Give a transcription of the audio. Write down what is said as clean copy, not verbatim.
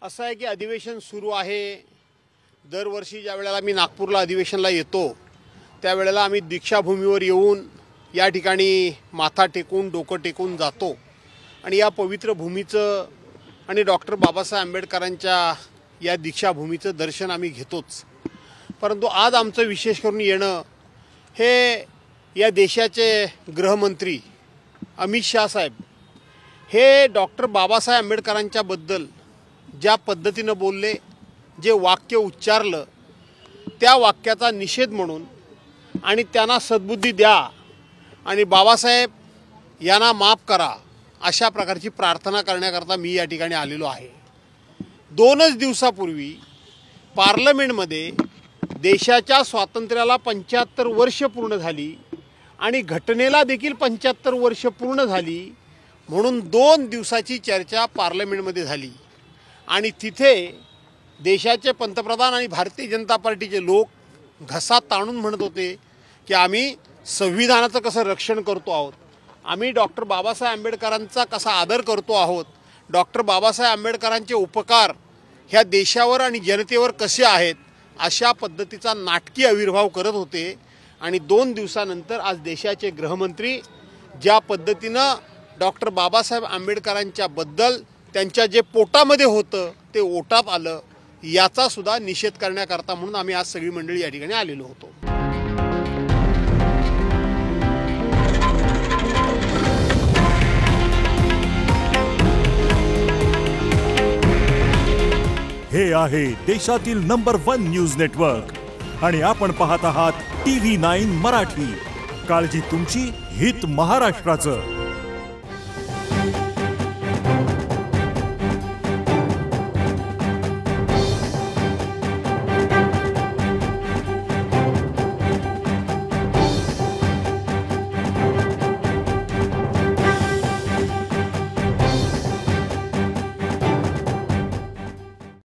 असं आहे की अधिवेशन सुरू आहे। दरवर्षी ज्या वेळेला मी नागपूरला अधिवेशनला येतो त्यावेळेला आम्ही दीक्षाभूमीवर येऊन या ठिकाणी माथा टेकून डोकं टेकून जातो आणि या पवित्र भूमीचं आणि डॉक्टर बाबासाहेब आंबेडकरांच्या या दीक्षाभूमीचं दर्शन आम्ही घेतोच। परंतु आज आमचं विशेष करून येणं हे या देशाचे गृहमंत्री अमित शाह साहेब हे डॉक्टर बाबासाहेब आंबेडकरांच्या बद्दल ज्या पद्धतीने बोलले, जे वाक्य उच्चारलं त्या वाक्याचा निषेध म्हणून आणि त्यांना सद्बुद्धी द्या आणि बाबासाहेब यांना माफ करा अशा प्रकारची प्रार्थना करण्याकरता मी या ठिकाणी आलेलो आहे। 2च दिवसापूर्वी पार्लमेंटमध्ये देशाच्या स्वातंत्र्याला 75 वर्ष पूर्ण झाली आणि घटनेला देखील 75 वर्ष पूर्ण झाली म्हणून 2 दिवसाची चर्चा पार्लमेंटमध्ये झाली आणि तिथे देशाचे पंतप्रधान आणि भारतीय जनता पार्टीचे लोक घसा ताणून म्हणत होते की आम्ही संविधानाचं कसं रक्षण करतो आहोत, आम्ही डॉक्टर बाबासाहेब आंबेडकरांचा कसा आदर करतो आहोत, डॉक्टर बाबासाहेब आंबेडकरांचे उपकार ह्या देशावर आणि जनतेवर कसे आहेत अशा पद्धतीचा नाटकी आविर्भाव करत होते। आणि 2 दिवसानंतर आज देशाचे गृहमंत्री ज्या पद्धतीनं डॉक्टर बाबासाहेब आंबेडकरांच्या बद्दल त्यांच्या जे पोटामध्ये होतं ते ओटात आलं याचा सुद्धा निषेध करण्याकरता म्हणून आम्ही आज सगळी मंडळी या ठिकाणी आलेलो होतो। हे आहे देशातील नंबर 1 न्यूज नेटवर्क आणि आपण पाहत आहात TV9 मराठी। काळजी तुमची, हित महाराष्ट्राचं।